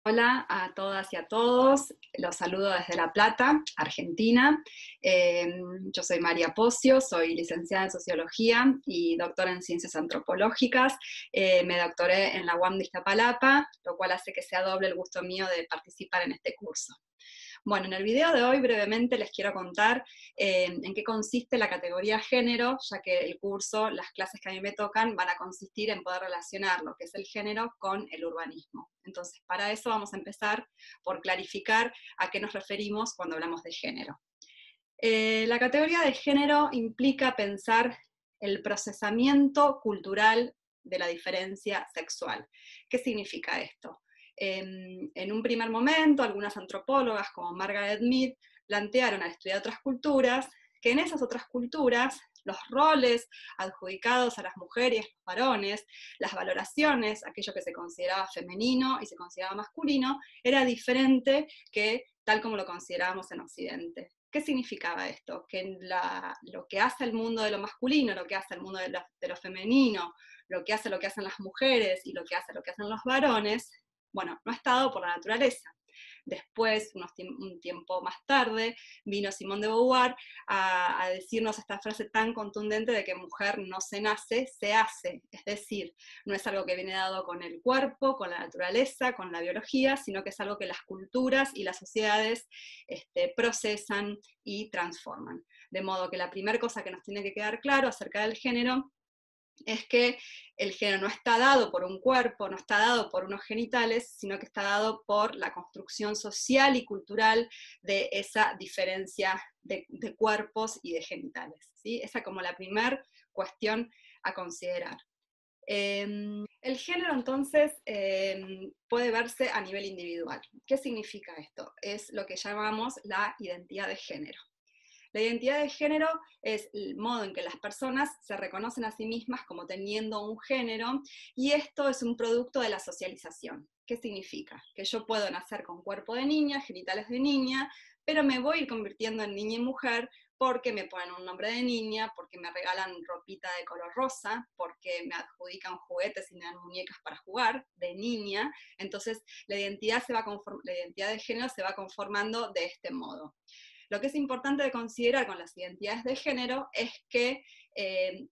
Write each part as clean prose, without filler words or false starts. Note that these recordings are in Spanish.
Hola a todas y a todos, los saludo desde La Plata, Argentina. Yo soy María Pocio, soy licenciada en Sociología y doctora en Ciencias Antropológicas. Me doctoré en la UAM de Iztapalapa, lo cual hace que sea doble el gusto mío de participar en este curso. Bueno, en el video de hoy brevemente les quiero contar en qué consiste la categoría género, ya que el curso, las clases que a mí me tocan, van a consistir en poder relacionar lo que es el género con el urbanismo. Entonces, para eso vamos a empezar por clarificar a qué nos referimos cuando hablamos de género. La categoría de género implica pensar el procesamiento cultural de la diferencia sexual. ¿Qué significa esto? En un primer momento, algunas antropólogas como Margaret Mead plantearon al estudiar otras culturas que en esas otras culturas los roles adjudicados a las mujeres y a los varones, las valoraciones, aquello que se consideraba femenino y se consideraba masculino, era diferente que tal como lo considerábamos en Occidente. ¿Qué significaba esto? Que lo que hace el mundo de lo masculino, lo que hace el mundo de lo femenino, lo que hacen las mujeres y lo que hacen los varones, bueno, no está dado por la naturaleza. Después, un tiempo más tarde, vino Simone de Beauvoir a decirnos esta frase tan contundente de que mujer no se nace, se hace. Es decir, no es algo que viene dado con el cuerpo, con la naturaleza, con la biología, sino que es algo que las culturas y las sociedades procesan y transforman. De modo que la primera cosa que nos tiene que quedar claro acerca del género es que el género no está dado por un cuerpo, no está dado por unos genitales, sino que está dado por la construcción social y cultural de esa diferencia de cuerpos y de genitales, ¿sí? Esa como la primera cuestión a considerar. El género entonces puede verse a nivel individual. ¿Qué significa esto? Es lo que llamamos la identidad de género. La identidad de género es el modo en que las personas se reconocen a sí mismas como teniendo un género, y esto es un producto de la socialización. ¿Qué significa? Que yo puedo nacer con cuerpo de niña, genitales de niña, pero me voy a ir convirtiendo en niña y mujer porque me ponen un nombre de niña, porque me regalan ropita de color rosa, porque me adjudican juguetes y me dan muñecas para jugar de niña. Entonces la identidad de género se va conformando de este modo. Lo que es importante de considerar con las identidades de género es que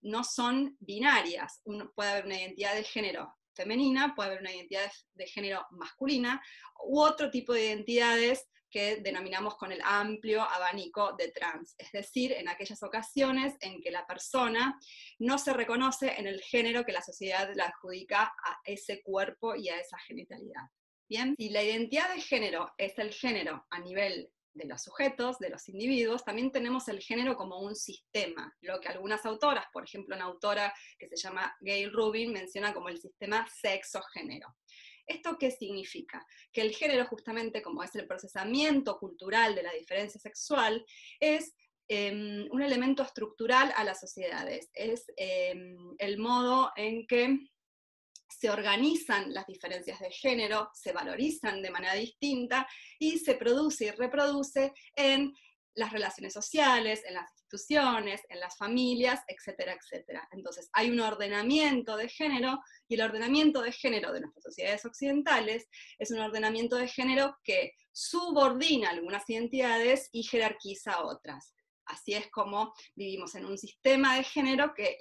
no son binarias. Puede haber una identidad de género femenina, puede haber una identidad de género masculina, u otro tipo de identidades que denominamos con el amplio abanico de trans, es decir, en aquellas ocasiones en que la persona no se reconoce en el género que la sociedad le adjudica a ese cuerpo y a esa genitalidad. Bien, si la identidad de género es el género a nivel de los sujetos, de los individuos, también tenemos el género como un sistema, lo que algunas autoras, por ejemplo una autora que se llama Gayle Rubin, menciona como el sistema sexo-género. ¿Esto qué significa? Que el género, justamente como es el procesamiento cultural de la diferencia sexual, es un elemento estructural a las sociedades, es el modo en que se organizan las diferencias de género, se valorizan de manera distinta y se produce y reproduce en las relaciones sociales, en las instituciones, en las familias, etcétera, etcétera. Entonces hay un ordenamiento de género, y el ordenamiento de género de nuestras sociedades occidentales es un ordenamiento de género que subordina algunas identidades y jerarquiza otras. Así es como vivimos en un sistema de género que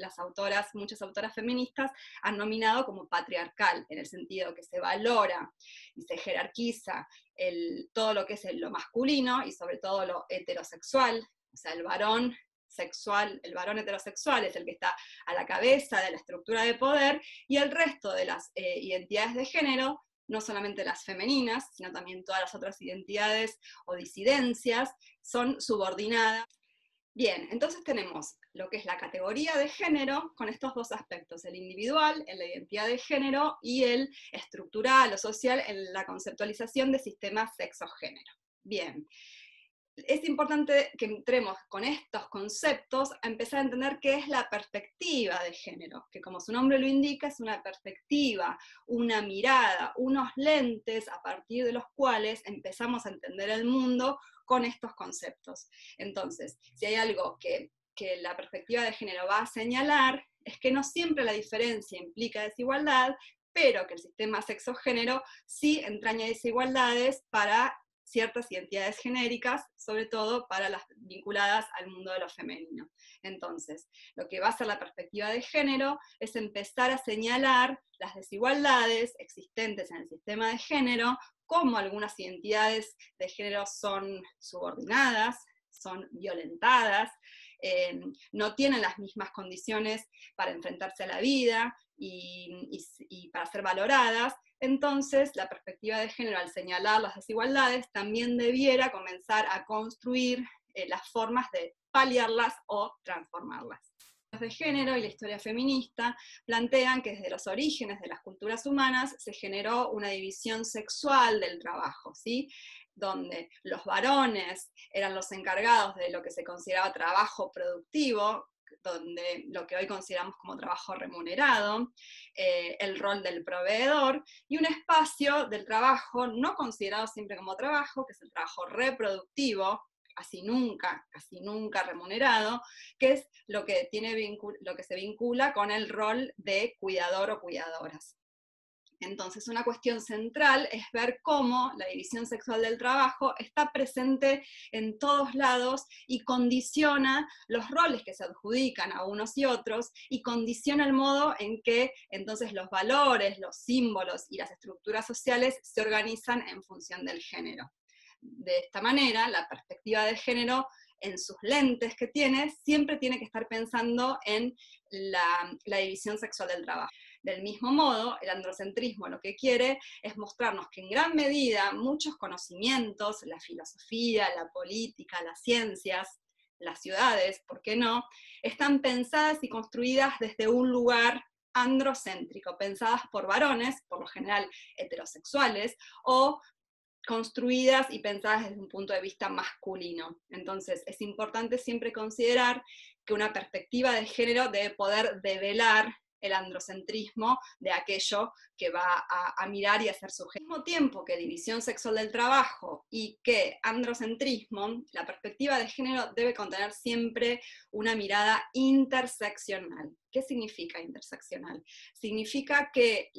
muchas autoras feministas han nominado como patriarcal, en el sentido que se valora y se jerarquiza todo lo que es lo masculino y sobre todo lo heterosexual, o sea, el varón sexual, el varón heterosexual es el que está a la cabeza de la estructura de poder, y el resto de las identidades de género, no solamente las femeninas, sino también todas las otras identidades o disidencias, son subordinadas. Bien, entonces tenemos lo que es la categoría de género con estos dos aspectos, el individual en la identidad de género y el estructural o social en la conceptualización de sistemas sexo-género. Bien, es importante que entremos con estos conceptos a empezar a entender qué es la perspectiva de género, que como su nombre lo indica es una perspectiva, una mirada, unos lentes a partir de los cuales empezamos a entender el mundo con estos conceptos. Entonces, si hay algo que la perspectiva de género va a señalar, es que no siempre la diferencia implica desigualdad, pero que el sistema sexo-género sí entraña desigualdades para ciertas identidades genéricas, sobre todo para las vinculadas al mundo de lo femenino. Entonces, lo que va a hacer la perspectiva de género es empezar a señalar las desigualdades existentes en el sistema de género, cómo algunas identidades de género son subordinadas, son violentadas, no tienen las mismas condiciones para enfrentarse a la vida y para ser valoradas. Entonces, la perspectiva de género, al señalar las desigualdades, también debiera comenzar a construir las formas de paliarlas o transformarlas. Los de género y la historia feminista plantean que desde los orígenes de las culturas humanas se generó una división sexual del trabajo, ¿sí? Donde los varones eran los encargados de lo que se consideraba trabajo productivo, donde lo que hoy consideramos como trabajo remunerado, el rol del proveedor, y un espacio del trabajo no considerado siempre como trabajo, que es el trabajo reproductivo, casi nunca remunerado, que es lo que se vincula con el rol de cuidador o cuidadoras. Entonces, una cuestión central es ver cómo la división sexual del trabajo está presente en todos lados y condiciona los roles que se adjudican a unos y otros, y condiciona el modo en que entonces los valores, los símbolos y las estructuras sociales se organizan en función del género. De esta manera, la perspectiva de género, en sus lentes que tiene, siempre tiene que estar pensando en la división sexual del trabajo. Del mismo modo, el androcentrismo lo que quiere es mostrarnos que en gran medida muchos conocimientos, la filosofía, la política, las ciencias, las ciudades, ¿por qué no?, están pensadas y construidas desde un lugar androcéntrico, pensadas por varones, por lo general heterosexuales, o construidas y pensadas desde un punto de vista masculino. Entonces, es importante siempre considerar que una perspectiva de género debe poder develar el androcentrismo de aquello que va a mirar y a ser sujeto. Al mismo tiempo que división sexual del trabajo y que androcentrismo, la perspectiva de género debe contener siempre una mirada interseccional. ¿Qué significa interseccional? Significa que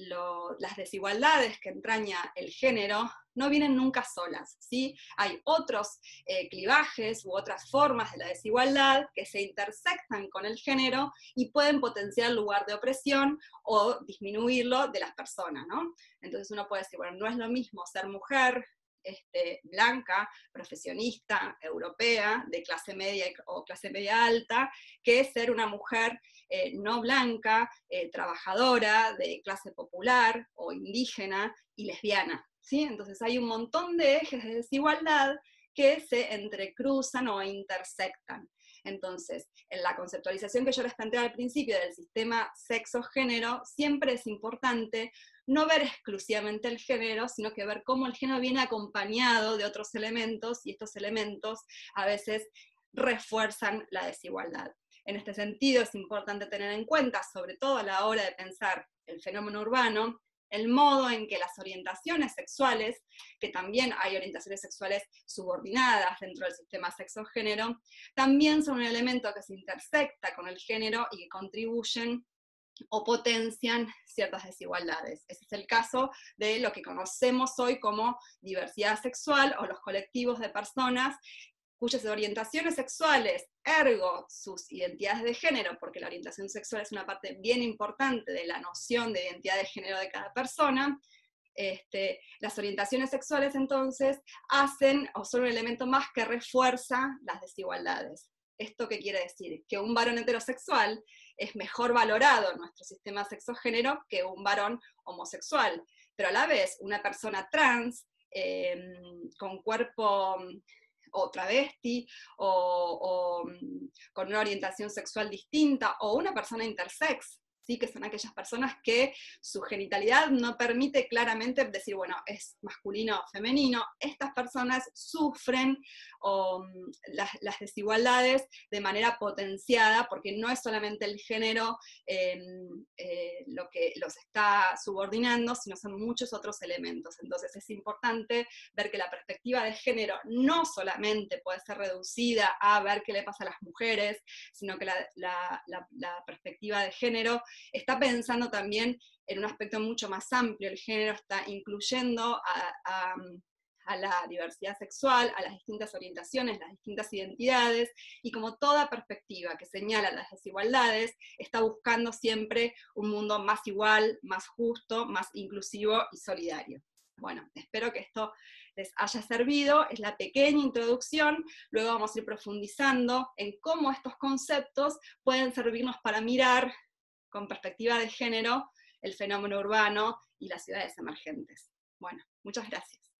las desigualdades que entraña el género no vienen nunca solas, ¿sí? Hay otros clivajes u otras formas de la desigualdad que se intersectan con el género y pueden potenciar el lugar de opresión o disminuirlo de las personas, ¿no? Entonces uno puede decir, bueno, no es lo mismo ser mujer, blanca, profesionista, europea, de clase media o clase media alta, que ser una mujer no blanca, trabajadora, de clase popular o indígena y lesbiana, ¿sí? Entonces hay un montón de ejes de desigualdad que se entrecruzan o intersectan. Entonces, en la conceptualización que yo les planteé al principio del sistema sexo-género, siempre es importante no ver exclusivamente el género, sino que ver cómo el género viene acompañado de otros elementos, y estos elementos a veces refuerzan la desigualdad. En este sentido, es importante tener en cuenta, sobre todo a la hora de pensar el fenómeno urbano, el modo en que las orientaciones sexuales, que también hay orientaciones sexuales subordinadas dentro del sistema sexo-género, también son un elemento que se intersecta con el género y que contribuyen o potencian ciertas desigualdades. Ese es el caso de lo que conocemos hoy como diversidad sexual, o los colectivos de personas cuyas orientaciones sexuales, ergo sus identidades de género, porque la orientación sexual es una parte bien importante de la noción de identidad de género de cada persona. Las orientaciones sexuales entonces hacen o son un elemento más que refuerza las desigualdades. ¿Esto qué quiere decir? Que un varón heterosexual es mejor valorado en nuestro sistema sexo-género que un varón homosexual, pero a la vez una persona trans con cuerpo o travesti, o con una orientación sexual distinta, o una persona intersex, ¿sí? Que son aquellas personas que su genitalidad no permite claramente decir, bueno, es masculino o femenino. Estas personas sufren las desigualdades de manera potenciada, porque no es solamente el género lo que los está subordinando, sino son muchos otros elementos. Entonces es importante ver que la perspectiva de género no solamente puede ser reducida a ver qué le pasa a las mujeres, sino que la perspectiva de género está pensando también en un aspecto mucho más amplio. El género está incluyendo a la diversidad sexual, a las distintas orientaciones, las distintas identidades, y como toda perspectiva que señala las desigualdades, está buscando siempre un mundo más igual, más justo, más inclusivo y solidario. Bueno, espero que esto les haya servido, es la pequeña introducción, luego vamos a ir profundizando en cómo estos conceptos pueden servirnos para mirar con perspectiva de género el fenómeno urbano y las ciudades emergentes. Bueno, muchas gracias.